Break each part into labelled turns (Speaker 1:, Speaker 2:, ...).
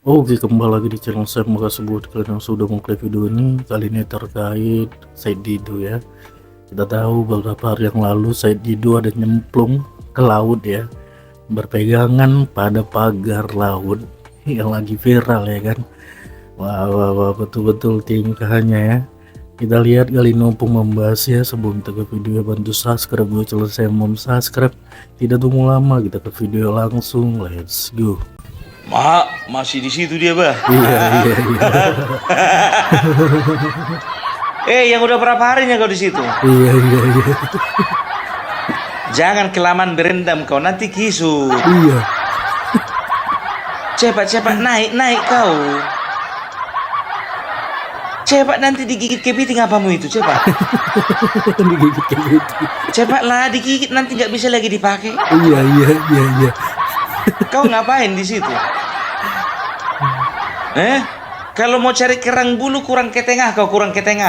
Speaker 1: Oke, kembali lagi di channel saya. Makasih buat kalian yang sudah mengklik video ini. Kali ini terkait Said Didu ya. Kita tahu beberapa hari yang lalu Said Didu ada nyemplung ke laut ya, berpegangan pada pagar laut yang lagi viral ya kan. Wah, betul-betul tingkahnya ya. Kita lihat kali ini Opung membahasnya. Sebelum kita ke video, bantu subscribe buat channel saya, subscribe. Tidak tunggu lama, kita ke video langsung. Let's go.
Speaker 2: Masih di situ dia, bah.
Speaker 1: Iya.
Speaker 2: Yang udah berapa harinya kau di situ?
Speaker 1: Iya.
Speaker 2: Jangan kelamaan berendam kau, nanti kisut.
Speaker 1: Iya.
Speaker 2: Cepat naik kau. Cepat, nanti digigit kepiting apamu itu, cepat.
Speaker 1: Digigit kepiting.
Speaker 2: Cepatlah, digigit nanti nggak bisa lagi dipakai.
Speaker 1: Iya.
Speaker 2: Kau ngapain di situ? Kalau mau cari kerang bulu kurang ke tengah, kau kurang ke tengah.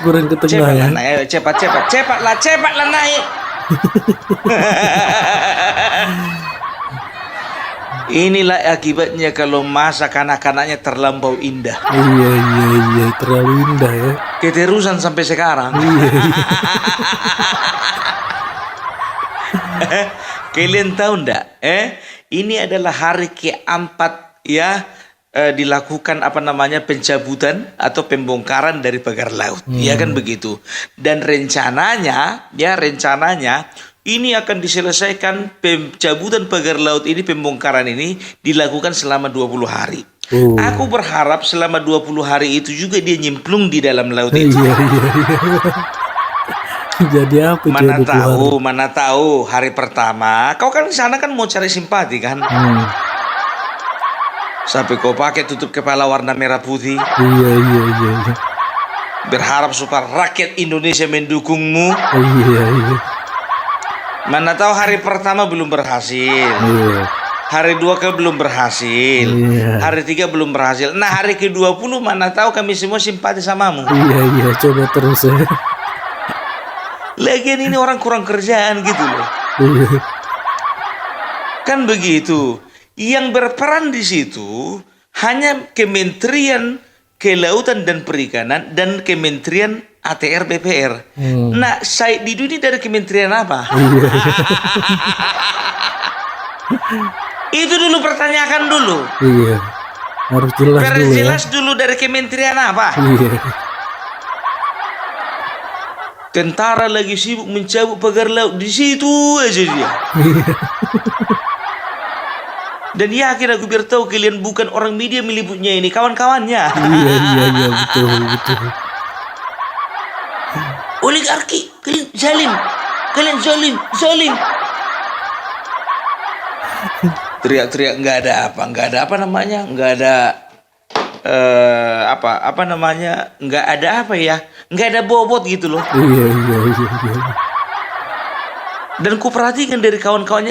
Speaker 1: Kurang ke tengah ya.
Speaker 2: Naik, cepatlah naik. Inilah akibatnya kalau masa kanak-kanaknya terlampau indah.
Speaker 1: Iya, terlalu indah ya.
Speaker 2: Keterusan sampai sekarang.
Speaker 1: Iya.
Speaker 2: Kalian tahu ndak? Ini adalah hari keempat ya, dilakukan pencabutan atau pembongkaran dari pagar laut. Ya kan begitu. Dan rencananya ini akan diselesaikan pencabutan pagar laut ini, pembongkaran ini dilakukan selama 20 hari. Aku berharap selama 20 hari itu juga dia nyemplung di dalam laut itu.
Speaker 1: Iya. Jadi apa?
Speaker 2: Mana tahu hari pertama kau kan di sana kan mau cari simpati kan. Sampai kau pakai tutup kepala warna merah putih.
Speaker 1: Iya.
Speaker 2: Berharap supaya rakyat Indonesia mendukungmu.
Speaker 1: Iya.
Speaker 2: Mana tahu hari pertama belum berhasil.
Speaker 1: Iya.
Speaker 2: Hari 2 belum berhasil.
Speaker 1: Iya.
Speaker 2: Hari 3 belum berhasil. Nah, hari ke-20 mana tahu kami semua simpati samamu.
Speaker 1: Iya, coba terus ya.
Speaker 2: Lagian ini orang kurang kerjaan gitu loh.
Speaker 1: Iya.
Speaker 2: Kan begitu. Yang berperan di situ hanya Kementerian Kelautan dan Perikanan dan Kementerian ATR BPR. Nah, Said Didu ini dari kementerian apa?
Speaker 1: Iya.
Speaker 2: Itu dulu pertanyakan dulu.
Speaker 1: Iya. Harus jelas dulu ya.
Speaker 2: Jelas dulu dari kementerian apa?
Speaker 1: Iya.
Speaker 2: Tentara lagi sibuk mencabut pagar laut, di situ aja dia. Dan yakin aku biar tahu kalian bukan orang media meliputnya ini, kawan-kawannya.
Speaker 1: Iya, betul.
Speaker 2: Oligarki, kalian zalim. Teriak-teriak nggak ada nggak ada bobot gitu loh.
Speaker 1: Iya.
Speaker 2: Dan kuperhatikan dari kawan-kawannya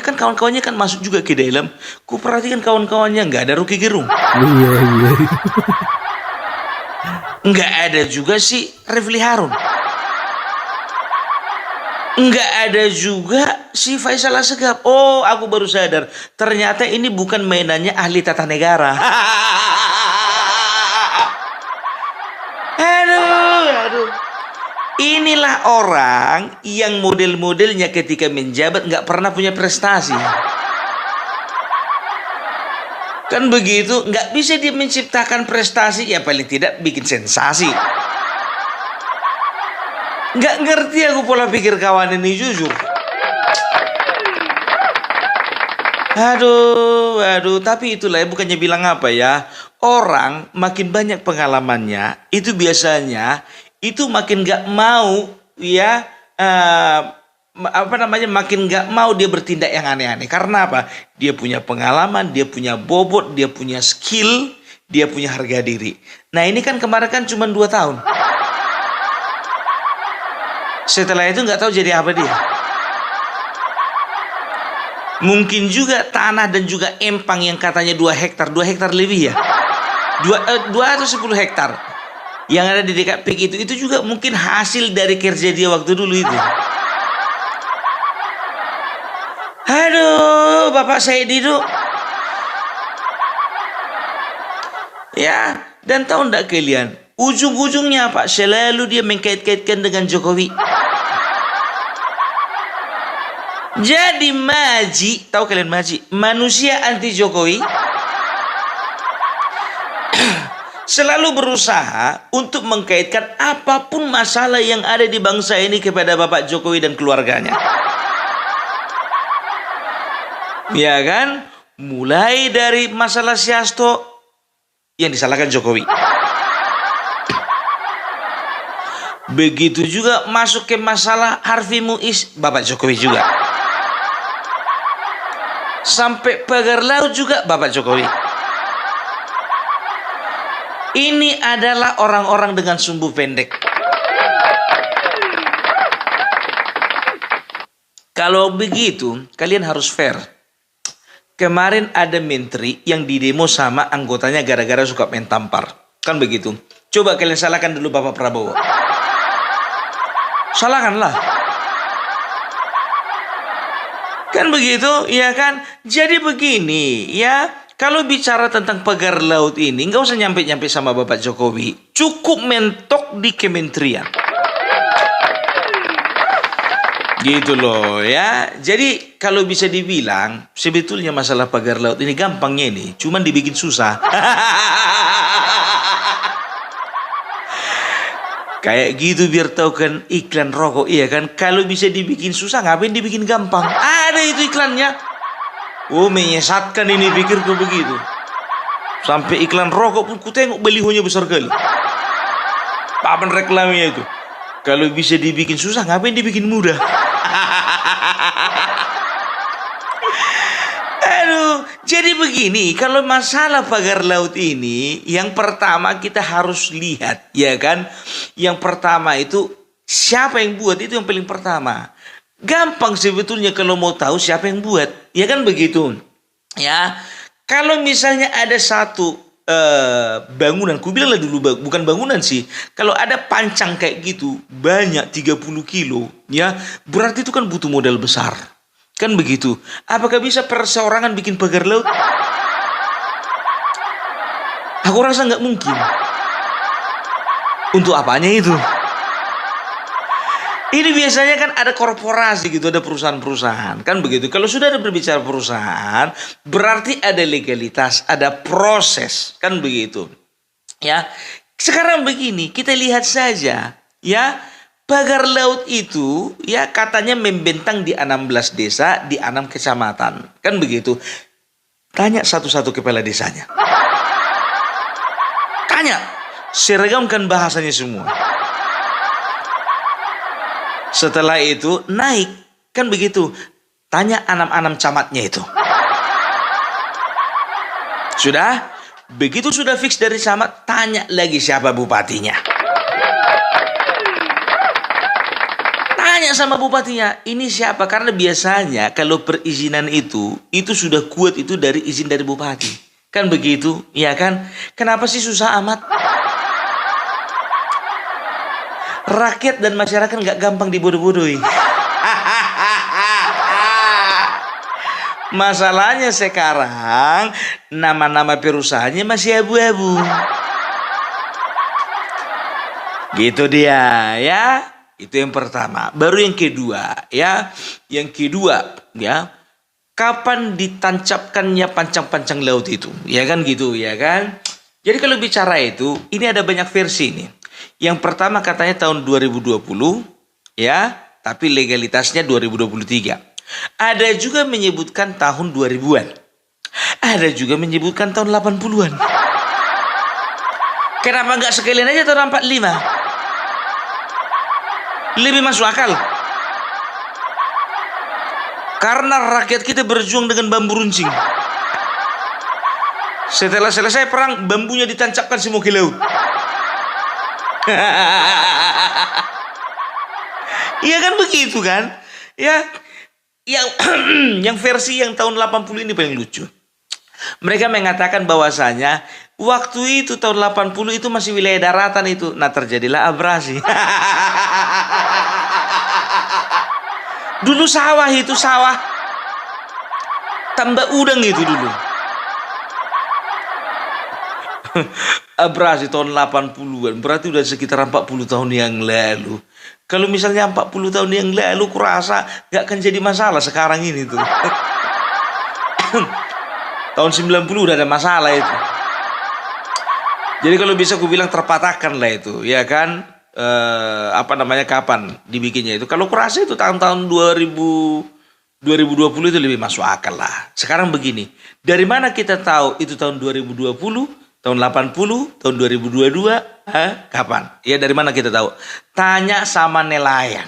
Speaker 2: kan masuk juga ke dalam. Kuperhatikan kawan-kawannya nggak ada Rocky Gerung.
Speaker 1: Iya.
Speaker 2: Nggak ada juga si Refli Harun. Nggak ada juga si Faisal Asegaf. Oh, aku baru sadar. Ternyata ini bukan mainannya ahli tata negara. Aduh. Inilah orang yang model-modelnya ketika menjabat nggak pernah punya prestasi. Kan begitu, nggak bisa dia menciptakan prestasi, ya paling tidak bikin sensasi. Nggak ngerti aku pola pikir kawan ini, jujur. Aduh, tapi itulah ya, bukannya bilang apa ya. Orang makin banyak pengalamannya, itu biasanya itu makin nggak mau ya, makin nggak mau dia bertindak yang aneh-aneh. Karena apa? Dia punya pengalaman, dia punya bobot, dia punya skill, dia punya harga diri. Nah, ini kan kemarin kan cuma 2 tahun. Setelah itu nggak tahu jadi apa dia. Mungkin juga tanah dan juga empang yang katanya 2 hektar lebih ya. 2 atau 10 hektar yang ada di dekat PIK itu juga mungkin hasil dari kerja dia waktu dulu itu. Aduh, Bapak Said Didu, Ya, dan tahu enggak kalian? Ujung-ujungnya apa? Selalu dia mengkait-kaitkan dengan Jokowi. Jadi Maji, tahu kalian Maji? Manusia anti Jokowi. Selalu berusaha untuk mengkaitkan apapun masalah yang ada di bangsa ini kepada Bapak Jokowi dan keluarganya. Ya kan? Mulai dari masalah Si Hasto yang disalahkan Jokowi. Begitu juga masuk ke masalah Harvey Muiz, Bapak Jokowi juga. Sampai pagar laut juga Bapak Jokowi. Ini adalah orang-orang dengan sumbu pendek. Kalau begitu, kalian harus fair. Kemarin ada menteri yang didemo sama anggotanya gara-gara suka main tampar. Kan begitu. Coba kalian salahkan dulu Bapak Prabowo. Salahkanlah. Kan begitu, ya kan? Jadi begini, ya. Kalau bicara tentang pagar laut ini, nggak usah nyampe-nyampe sama Bapak Jokowi. Cukup mentok di kementerian. Gitu loh ya. Jadi kalau bisa dibilang, sebetulnya masalah pagar laut ini gampangnya ini. Cuman dibikin susah. Kayak gitu biar tahu kan iklan rokok, iya kan? Kalau bisa dibikin susah, ngapain dibikin gampang? Ada itu iklannya. Oh, menyesatkan ini pikirku begitu. Sampai iklan rokok pun ku tengok balihonya besar kali. Papan reklamnya itu. Kalau bisa dibikin susah, ngapain dibikin mudah? Aduh, jadi begini, kalau masalah pagar laut ini, yang pertama kita harus lihat, ya kan? Yang pertama itu, siapa yang buat itu yang paling pertama. Gampang sebetulnya kalau mau tahu siapa yang buat, ya kan begitu? Ya, kalau misalnya ada satu bangunan, ku bilang lah dulu bukan bangunan sih. Kalau ada pancang kayak gitu, banyak 30 kilo, ya, berarti itu kan butuh modal besar. Kan begitu. Apakah bisa perseorangan bikin pagar laut? Aku rasa nggak mungkin. Untuk apanya itu? Ini biasanya kan ada korporasi gitu, ada perusahaan-perusahaan. Kan begitu. Kalau sudah ada berbicara perusahaan, berarti ada legalitas, ada proses. Kan begitu. Ya. Sekarang begini, kita lihat saja, ya. Pagar laut itu ya katanya membentang di 16 desa di 6 kecamatan. Kan begitu. Tanya satu-satu kepala desanya. Tanya. Seragamkan bahasanya semua. Setelah itu naik. Kan begitu. Tanya 6 camatnya itu. Sudah? Begitu sudah fix dari camat, tanya lagi siapa bupatinya. Tanya sama bupatinya, ini siapa? Karena biasanya kalau perizinan itu sudah kuat itu dari izin dari bupati. Kan begitu, ya kan? Kenapa sih susah amat? Rakyat dan masyarakat nggak gampang dibodoh-bodohi. Masalahnya sekarang nama-nama perusahaannya masih abu-abu. Gitu dia, ya. Itu yang pertama. Baru yang kedua, ya. Yang kedua, ya. Kapan ditancapkannya pancang-pancang laut itu? Ya kan gitu, ya kan? Jadi kalau bicara itu, ini ada banyak versi nih. Yang pertama katanya tahun 2020, ya. Tapi legalitasnya 2023. Ada juga menyebutkan tahun 2000-an. Ada juga menyebutkan tahun 80-an. Kenapa nggak sekalian aja tahun 45? Lebih masuk akal. Karena rakyat kita berjuang dengan bambu runcing. Setelah selesai perang, bambunya ditancapkan semua ke laut. Iya kan begitu kan? Ya, yang versi yang tahun 80 ini paling lucu. Mereka mengatakan bahwasanya waktu itu tahun 80 itu masih wilayah daratan itu. Nah, terjadilah abrasi. Dulu sawah itu tambak udang itu dulu. Abrasi tahun 80-an, berarti udah sekitar 40 tahun yang lalu. Kalau misalnya 40 tahun yang lalu, kurasa gak akan jadi masalah sekarang ini tuh. Tahun 90 udah ada masalah itu. Jadi kalau bisa aku bilang terpatahkan lah itu, ya kan? Kapan dibikinnya itu? Kalau kurasa itu tahun-tahun 2020 itu lebih masuk akal lah. Sekarang begini, dari mana kita tahu itu tahun 2020, tahun 80, tahun 2022, kapan? Ya dari mana kita tahu? Tanya sama nelayan.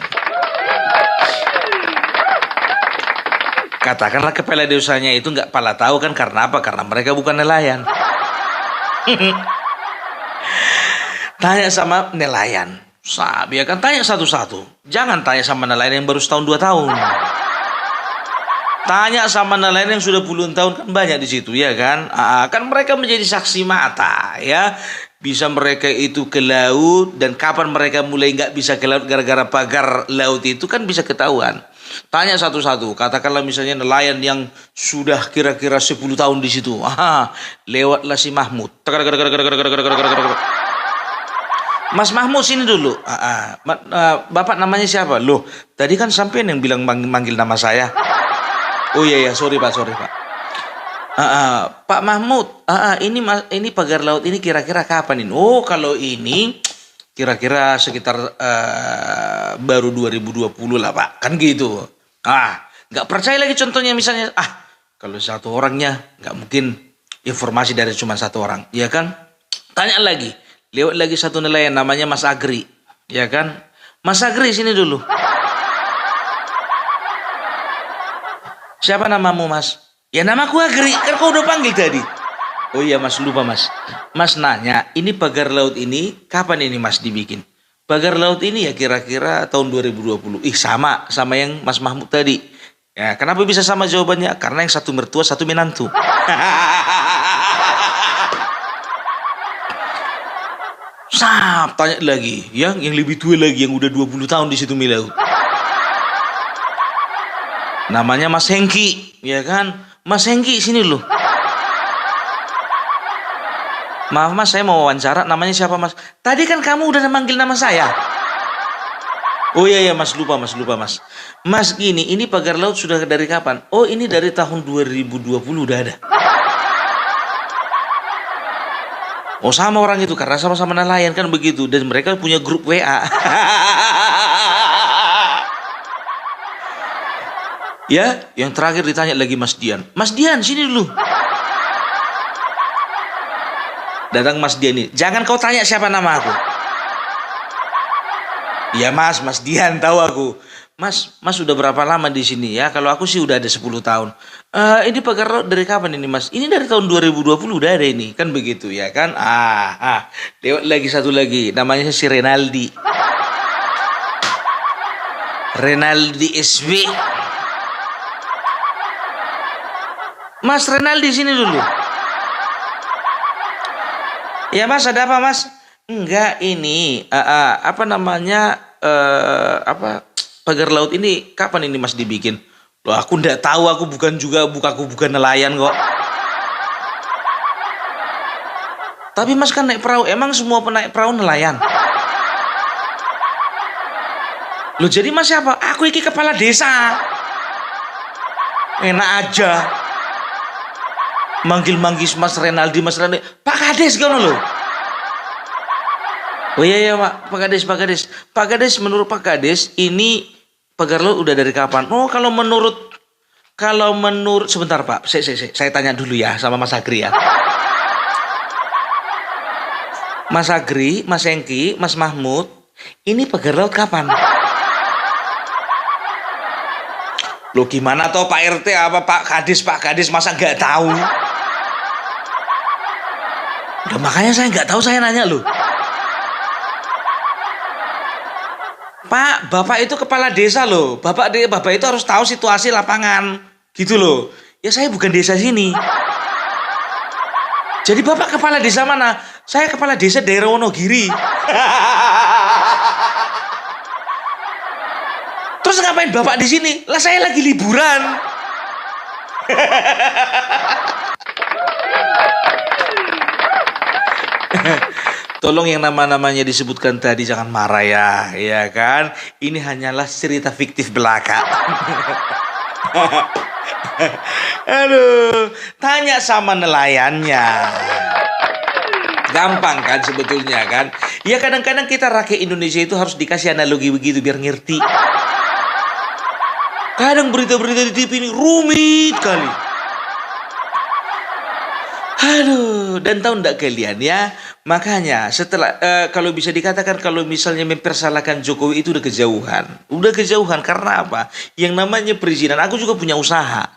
Speaker 2: Katakanlah kepala desanya itu nggak pala tahu kan karena apa? Karena mereka bukan nelayan. Tanya sama nelayan. Ya kan tanya satu-satu. Jangan tanya sama nelayan yang baru setahun 2 tahun. Tanya sama nelayan yang sudah puluhan tahun, kan banyak di situ ya kan. Kan mereka menjadi saksi mata ya. Bisa mereka itu ke laut, dan kapan mereka mulai nggak bisa ke laut gara-gara pagar laut itu kan bisa ketahuan. Tanya satu-satu. Katakanlah misalnya nelayan yang sudah kira-kira 10 tahun di situ. Lewatlah si Mahmud. Mas Mahmud sini dulu. Bapak namanya siapa? Loh, tadi kan sampean yang bilang manggil nama saya. Oh iya, sorry Pak. Pak Mahmud, ini pagar laut ini kira-kira kapan ini? Oh, kalau ini kira-kira sekitar baru 2020 lah Pak. Kan gitu. Nggak percaya lagi contohnya misalnya. Kalau satu orangnya nggak mungkin informasi dari cuma satu orang, ya kan? Tanya lagi. Lewat lagi satu nelayan namanya Mas Agri, ya kan? Mas Agri sini dulu. Siapa namamu Mas? Ya namaku Agri, kan kau udah panggil tadi. Oh iya Mas, lupa Mas. Mas nanya, ini pagar laut ini kapan ini Mas dibikin? Pagar laut ini ya kira-kira tahun 2020. Sama yang Mas Mahmud tadi. Ya, kenapa bisa sama jawabannya? Karena yang satu mertua, satu menantu. Tanya lagi, yang lebih tua lagi, yang udah 20 tahun di situ milaut. Namanya Mas Hengki, ya kan? Mas Hengki sini dulu. Maaf Mas, saya mau wawancara. Namanya siapa Mas? Tadi kan kamu udah manggil nama saya. Oh iya Mas, lupa Mas. Mas gini, ini pagar laut sudah dari kapan? Oh ini dari tahun 2020 udah ada. Oh sama orang itu, karena sama-sama nelayan kan begitu. Dan mereka punya grup WA. Ya, yang terakhir ditanya lagi Mas Dian. Mas Dian sini dulu. Datang Mas Dian ini. Jangan kau tanya siapa nama aku. Ya Mas Dian tahu aku. Mas sudah berapa lama di sini ya? Kalau aku sih udah ada 10 tahun. Ini pagar laut dari kapan ini Mas? Ini dari tahun 2020 udah ada ini. Kan begitu ya kan? Lewat lagi satu lagi. Namanya si Renaldi. Renaldi SW. Mas Renaldi sini dulu. Ya Mas, ada apa Mas? Enggak, ini pagar laut ini kapan ini Mas dibikin? Loh aku ndak tahu, aku bukan nelayan kok. Tapi Mas kan naik perahu, emang semua penaik perahu nelayan? Loh jadi Mas siapa? Aku iki kepala desa. Enak aja. Manggil Mas Renaldi. Pak Kades kan lo? Oh iya Pak Kades, menurut Pak Kades ini pagar laut udah dari kapan? Oh kalau menurut sebentar Pak, saya tanya dulu ya sama Mas Agri ya. Mas Agri, Mas Hengki, Mas Mahmud, ini pagar laut kapan? Loh gimana toh Pak RT apa Pak Kades masa nggak tahu? Udah makanya saya nggak tahu, saya nanya loh. Pak, Bapak itu kepala desa loh. Bapak itu harus tahu situasi lapangan. Gitu loh. Ya saya bukan desa sini. Jadi Bapak kepala desa mana? Saya kepala desa daerah Wonogiri. Terus ngapain Bapak di sini? Lah saya lagi liburan. Tolong yang nama-namanya disebutkan tadi jangan marah ya, ya kan? Ini hanyalah cerita fiktif belaka. Aduh, tanya sama nelayannya. Gampang kan sebetulnya kan? Ya kadang-kadang kita rakyat Indonesia itu harus dikasih analogi begitu biar ngerti. Kadang berita-berita di TV ini rumit kali. Aduh, dan tahu enggak kalian ya? Makanya setelah kalau bisa dikatakan kalau misalnya mempersalahkan Jokowi itu udah kejauhan. Udah kejauhan karena apa? Yang namanya perizinan. Aku juga punya usaha.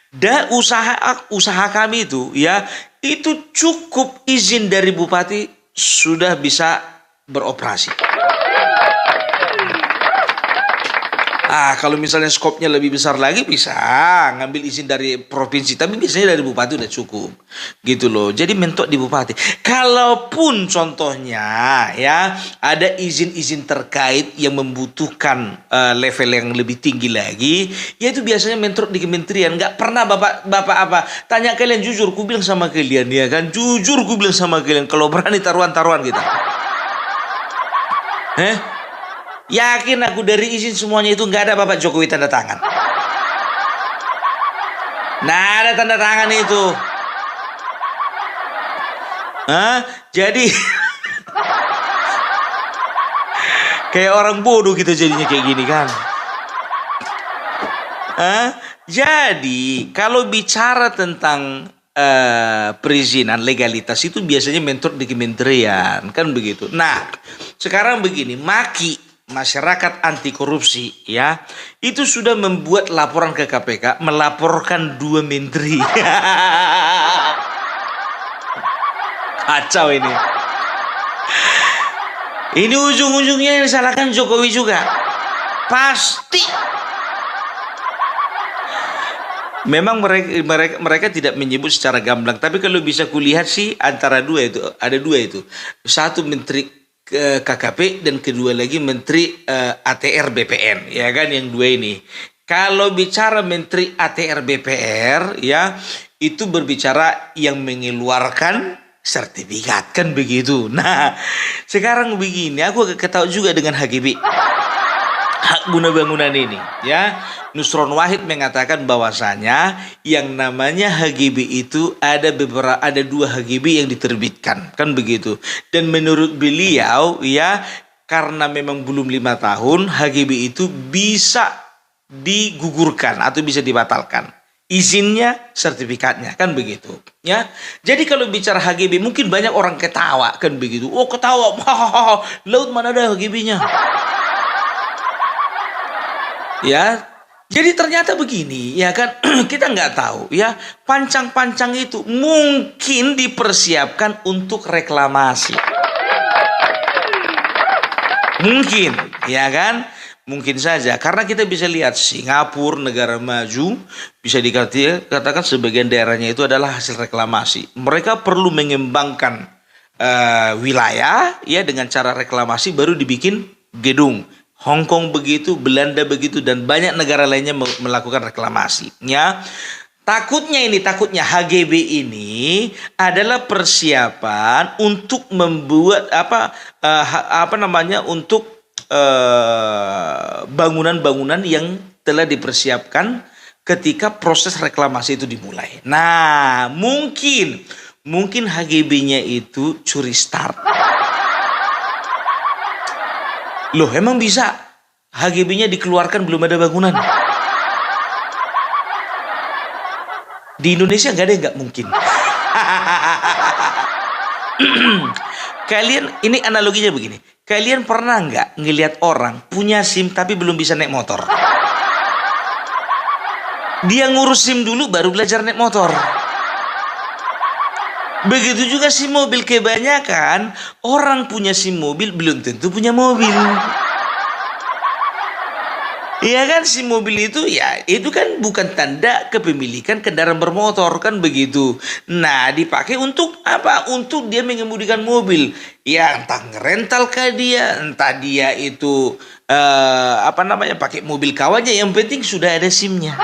Speaker 2: Dan usaha kami itu ya, itu cukup izin dari bupati sudah bisa beroperasi. Kalau misalnya skopnya lebih besar lagi bisa ngambil izin dari provinsi, tapi biasanya dari bupati udah cukup. Gitu loh. Jadi mentok di bupati. Kalaupun contohnya ya ada izin-izin terkait yang membutuhkan level yang lebih tinggi lagi, yaitu biasanya mentok di kementerian. Nggak pernah Bapak apa? Tanya kalian jujur, ku bilang sama kalian ya kan. Jujur ku bilang sama kalian kalau berani taruhan-taruhan kita. Yakin aku dari izin semuanya itu nggak ada Bapak Jokowi tanda tangan. Nah ada tanda tangan itu. Jadi kayak orang bodoh kita jadinya kayak gini kan. Jadi kalau bicara tentang perizinan legalitas itu biasanya mentor di kementerian kan begitu. Nah sekarang begini, maki masyarakat anti korupsi ya itu sudah membuat laporan ke KPK melaporkan 2 menteri. Kacau ini. Ini ujung-ujungnya yang disalahkan Jokowi juga. Pasti. Memang mereka tidak menyebut secara gamblang, tapi kalau bisa kulihat sih antara dua itu ada 2 itu. Satu menteri KKP dan kedua lagi menteri ATR BPN ya kan, yang 2 ini. Kalau bicara menteri ATR BPR ya itu berbicara yang mengeluarkan sertifikat kan begitu. Nah sekarang begini, aku ketahui juga dengan HGB, hak guna bangunan ini ya. Nusron Wahid mengatakan bahwasanya yang namanya HGB itu ada 2 HGB yang diterbitkan kan begitu. Dan menurut beliau ya karena memang belum 5 tahun HGB itu bisa digugurkan atau bisa dibatalkan. Izinnya, sertifikatnya kan begitu ya. Jadi kalau bicara HGB mungkin banyak orang ketawa kan begitu. Oh ketawa, laut mana ada HGB-nya ya. Jadi ternyata begini ya kan, kita nggak tahu ya, pancang-pancang itu mungkin dipersiapkan untuk reklamasi. Mungkin ya kan, mungkin saja karena kita bisa lihat Singapura negara maju bisa dikatakan sebagian daerahnya itu adalah hasil reklamasi. Mereka perlu mengembangkan wilayah ya dengan cara reklamasi baru dibikin gedung. Hong Kong begitu, Belanda begitu, dan banyak negara lainnya melakukan reklamasi. Ya, takutnya HGB ini adalah persiapan untuk membuat untuk bangunan-bangunan yang telah dipersiapkan ketika proses reklamasi itu dimulai. Nah, mungkin HGB-nya itu curi start. Loh emang bisa HGB-nya dikeluarkan belum ada bangunan? Di Indonesia nggak ada yang nggak mungkin. Kalian, ini analoginya begini. Kalian pernah nggak ngelihat orang punya SIM tapi belum bisa naik motor? Dia ngurus SIM dulu baru belajar naik motor. Begitu juga SIM mobil, kebanyakan orang punya SIM mobil belum tentu punya mobil. Iya kan, SIM mobil itu ya itu kan bukan tanda kepemilikan kendaraan bermotor kan begitu. Nah dipakai untuk apa? Untuk dia mengemudikan mobil. Ya entah ngerental kah dia, entah dia itu pakai mobil kawannya. Yang penting sudah ada SIM-nya.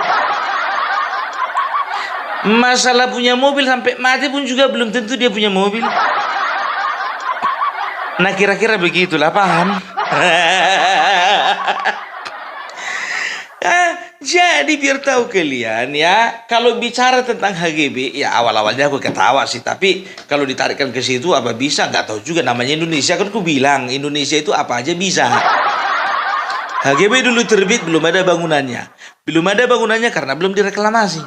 Speaker 2: Masalah punya mobil sampai mati pun juga belum tentu dia punya mobil. Nah kira-kira begitulah, paham? Jadi biar tahu kalian ya, kalau bicara tentang HGB, ya awal-awalnya aku ketawa sih, tapi kalau ditarikkan ke situ apa bisa, nggak tahu juga, namanya Indonesia kan, aku bilang Indonesia itu apa aja bisa. HGB dulu terbit belum ada bangunannya, karena belum direklamasi.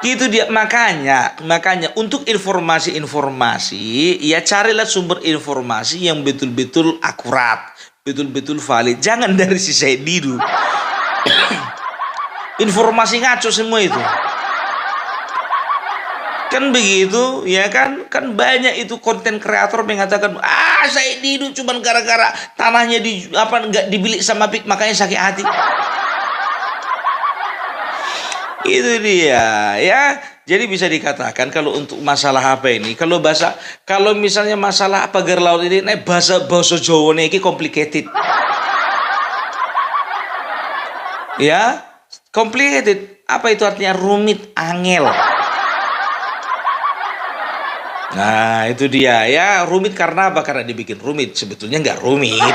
Speaker 2: Gitu dia, makanya untuk informasi-informasi ya carilah sumber informasi yang betul-betul akurat, betul-betul valid. Jangan dari si Said Didu. Informasi ngaco semua itu. Kan begitu, ya kan? Kan banyak itu konten kreator mengatakan, Said Didu cuman gara-gara tanahnya nggak dibilik sama PIK makanya sakit hati. Itu dia ya. Jadi bisa dikatakan kalau untuk masalah apa ini, kalau misalnya masalah pagar laut ini, bahasa Jawa ini complicated. Ya, complicated. Apa itu artinya? Rumit, angel. Nah, itu dia ya, rumit karena apa? Karena dibikin rumit. Sebetulnya nggak rumit.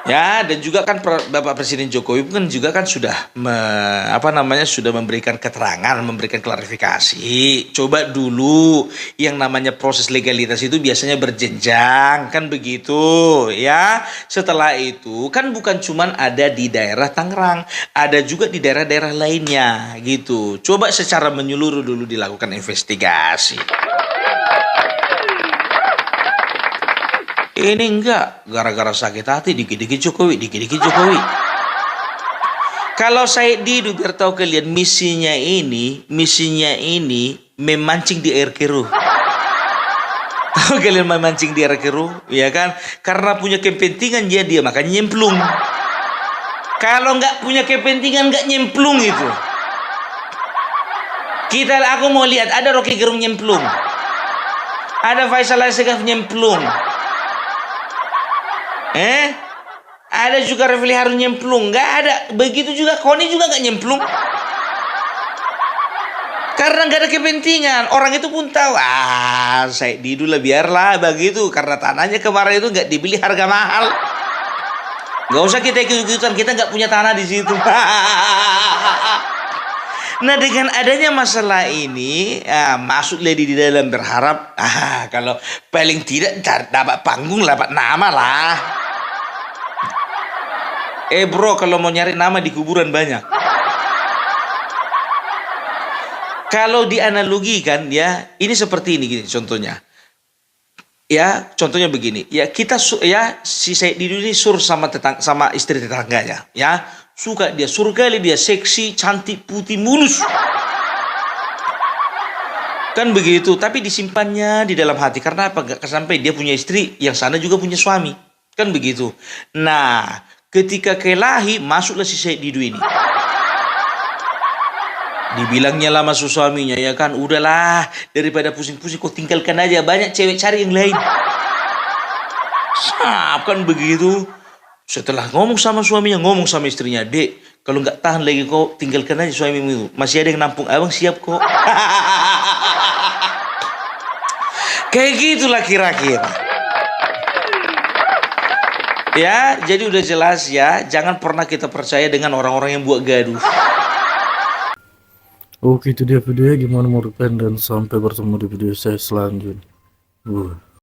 Speaker 2: Ya, dan juga kan Bapak Presiden Jokowi kan juga kan sudah sudah memberikan keterangan, memberikan klarifikasi. Coba dulu yang namanya proses legalitas itu biasanya berjenjang, kan begitu, ya. Setelah itu kan bukan cuman ada di daerah Tangerang, ada juga di daerah-daerah lainnya gitu. Coba secara menyeluruh dulu dilakukan investigasi. Ini enggak, gara-gara sakit hati dikit-dikit Jokowi. Kalau Said Didu biar tahu kalian, misinya ini memancing di air keruh. Tahu kalian memancing di air keruh, ya kan? Karena punya kepentingan dia makanya nyemplung. Kalau nggak punya kepentingan nggak nyemplung itu. Aku mau lihat ada Rocky Gerung nyemplung, ada Faisal Asegaf nyemplung. Ada juga Refli Harun nyemplung, nggak ada. Begitu juga Koni juga nggak nyemplung, karena nggak ada kepentingan. Orang itu pun tahu, Said Didu lah biarlah begitu, karena tanahnya kemarin itu nggak dibeli harga mahal. Nggak usah kita ikut-ikutan, kita nggak punya tanah di situ. Nah, dengan adanya masalah ini, masuk Lady di dalam berharap, kalau paling tidak dapat panggung, dapat nama lah. Bro, kalau mau nyari nama di kuburan banyak. Kalau dianalogikan ya, ini seperti ini gini contohnya. Ya, contohnya begini. Ya, si Said Didu ini sama istri tetangganya, ya. Suka dia, kali dia seksi, cantik, putih, mulus. Kan begitu, tapi disimpannya di dalam hati karena apa? Gak sampai dia punya istri, yang sana juga punya suami. Kan begitu. Nah, ketika kelahi, masuklah si Said Didu ini. Dibilangnya lama suaminya, ya kan, udahlah, daripada pusing-pusing kau tinggalkan aja, banyak cewek cari yang lain. Kan begitu. Setelah ngomong sama suaminya, ngomong sama istrinya, Dek, kalau nggak tahan lagi kau tinggalkan aja suamimu itu. Masih ada yang nampung, abang siap kok. Kayak gitulah kira-kira. Ya, jadi udah jelas ya, jangan pernah kita percaya dengan orang-orang yang buat gaduh.
Speaker 1: Oke, itu dia videonya, gimana menurut kalian, dan sampai bertemu di video saya selanjutnya.